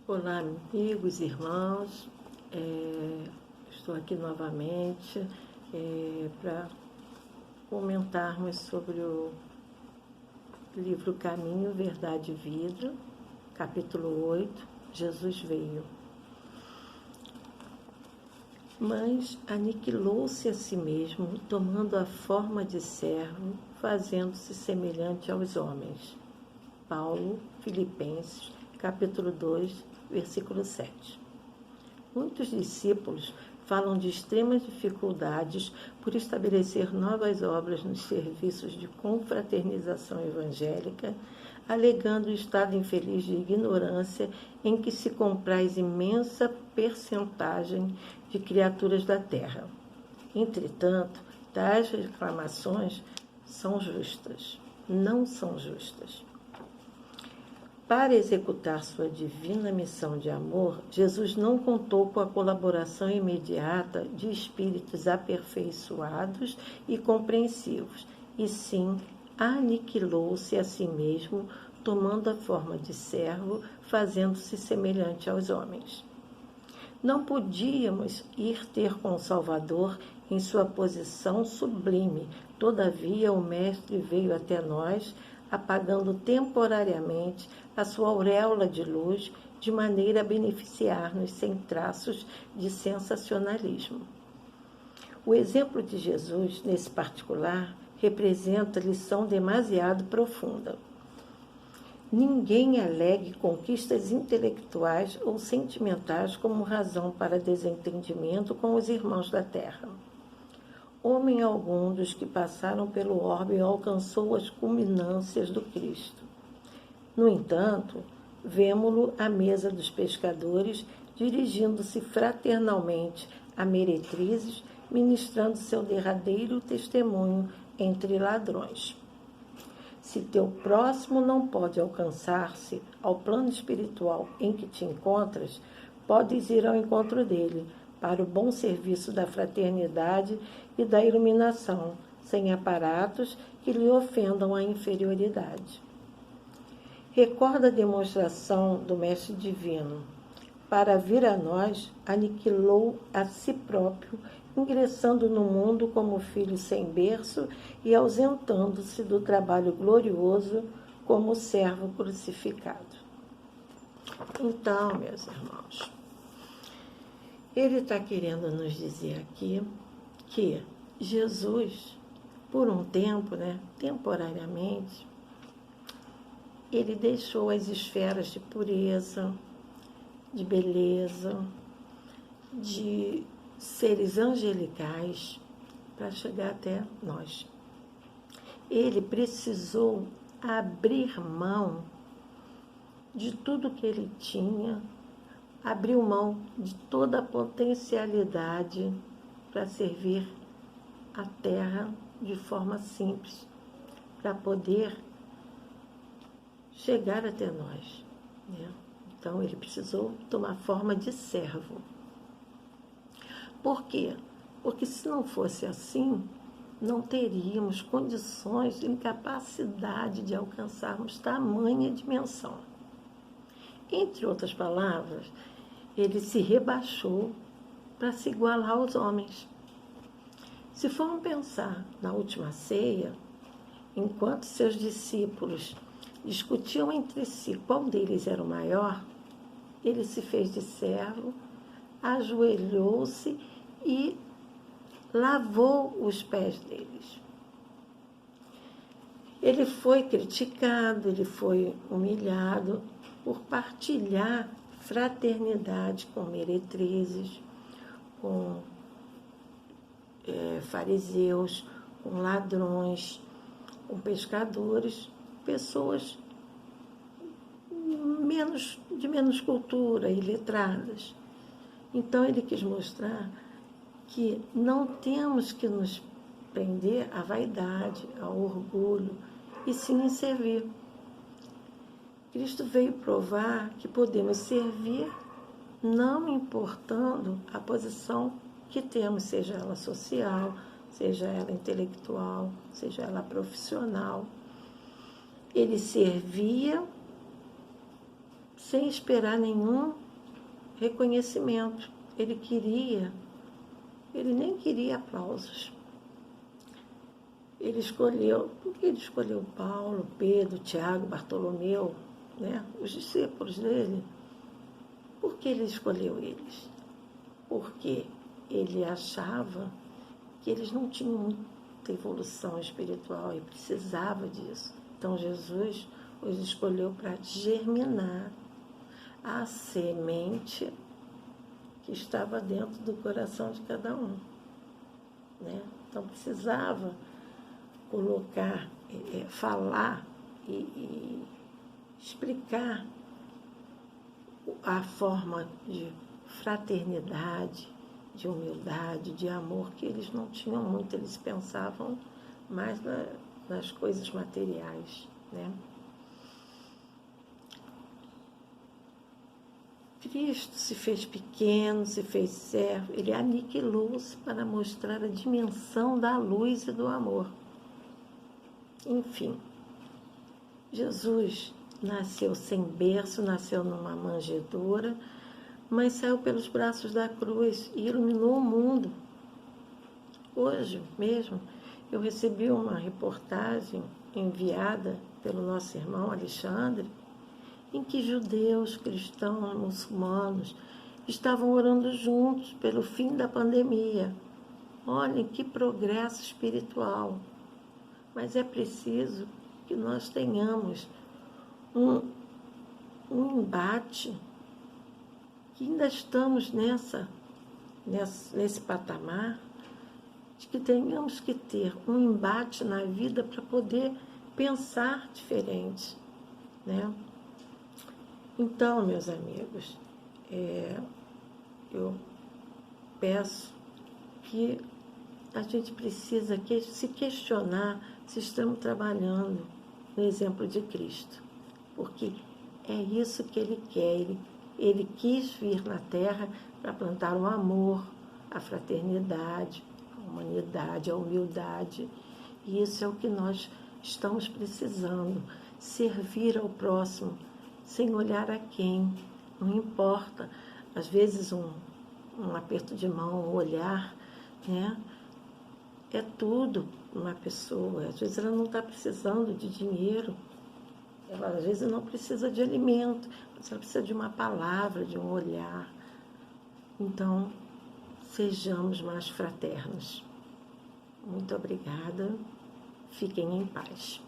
Olá, amigos, irmãos, estou aqui novamente para comentarmos sobre o livro Caminho, Verdade e Vida, capítulo 8, Jesus veio. Mas aniquilou-se a si mesmo, tomando a forma de servo, fazendo-se semelhante aos homens. Paulo, Filipenses, capítulo 2, versículo 7. Muitos discípulos falam de extremas dificuldades por estabelecer novas obras nos serviços de confraternização evangélica, alegando o estado infeliz de ignorância em que se compraz imensa percentagem de criaturas da terra. Entretanto, tais reclamações são justas, não são justas. Para executar sua divina missão de amor, Jesus não contou com a colaboração imediata de espíritos aperfeiçoados e compreensivos, e sim aniquilou-se a si mesmo, tomando a forma de servo, fazendo-se semelhante aos homens. Não podíamos ir ter com o Salvador em sua posição sublime, todavia o Mestre veio até nós, apagando temporariamente a sua auréola de luz, de maneira a beneficiar-nos sem traços de sensacionalismo. O exemplo de Jesus, nesse particular, representa lição demasiado profunda. Ninguém alegue conquistas intelectuais ou sentimentais como razão para desentendimento com os irmãos da terra. Homem algum dos que passaram pelo orbe alcançou as culminâncias do Cristo. No entanto, vemo-lo à mesa dos pescadores, dirigindo-se fraternalmente a meretrizes, ministrando seu derradeiro testemunho entre ladrões. Se teu próximo não pode alcançar-se ao plano espiritual em que te encontras, podes ir ao encontro dele, para o bom serviço da fraternidade e da iluminação, sem aparatos que lhe ofendam a inferioridade. Recorda a demonstração do Mestre Divino. Para vir a nós, aniquilou a si próprio, ingressando no mundo como filho sem berço e ausentando-se do trabalho glorioso como servo crucificado. Então, meus irmãos, ele está querendo nos dizer aqui que Jesus, por um tempo, temporariamente, ele deixou as esferas de pureza, de beleza, de seres angelicais para chegar até nós. Ele precisou abrir mão de tudo que ele tinha, abriu mão de toda a potencialidade para servir a terra de forma simples, para poder chegar até nós. Então, ele precisou tomar forma de servo. Por quê? Porque se não fosse assim, não teríamos condições nem capacidade de alcançarmos tamanha dimensão. Entre outras palavras, ele se rebaixou para se igualar aos homens. Se formos pensar na última ceia, enquanto seus discípulos discutiam entre si qual deles era o maior, ele se fez de servo, ajoelhou-se e lavou os pés deles. Ele foi criticado, ele foi humilhado por partilhar fraternidade com meretrizes, com fariseus, com ladrões, com pescadores, pessoas de menos cultura, iletradas. Então ele quis mostrar que não temos que nos prender à vaidade, ao orgulho, e sim em servir. Cristo veio provar que podemos servir não importando a posição que temos, seja ela social, seja ela intelectual, seja ela profissional. Ele servia sem esperar nenhum reconhecimento. Ele nem queria aplausos. Por que ele escolheu Paulo, Pedro, Tiago, Bartolomeu, né? Os discípulos dele? Por que ele escolheu eles? Porque ele achava que eles não tinham muita evolução espiritual e precisava disso. Então Jesus os escolheu para germinar a semente que estava dentro do coração de cada um, né? Então precisava colocar, falar e explicar a forma de fraternidade, de humildade, de amor que eles não tinham muito, eles pensavam mais nas coisas materiais, né? Cristo se fez pequeno, se fez servo, ele aniquilou-se para mostrar a dimensão da luz e do amor. Enfim, Jesus nasceu sem berço, nasceu numa manjedoura, mas saiu pelos braços da cruz e iluminou o mundo. Hoje mesmo, eu recebi uma reportagem enviada pelo nosso irmão Alexandre, em que judeus, cristãos, muçulmanos estavam orando juntos pelo fim da pandemia. Olhem que progresso espiritual. Mas é preciso que nós tenhamos um embate, que ainda estamos nesse patamar, de que tenhamos que ter um embate na vida para poder pensar diferente, né? Então, meus amigos, eu peço que a gente precisa se questionar se estamos trabalhando no exemplo de Cristo, porque é isso que Ele quer. Ele quis vir na Terra para plantar o amor, a fraternidade, a humanidade, a humildade, e isso é o que nós estamos precisando, servir ao próximo, sem olhar a quem, não importa. Às vezes um aperto de mão, um olhar, né? É tudo uma pessoa. Às vezes ela não está precisando de dinheiro, ela às vezes não precisa de alimento, mas ela precisa de uma palavra, de um olhar. Então, sejamos mais fraternos. Muito obrigada. Fiquem em paz.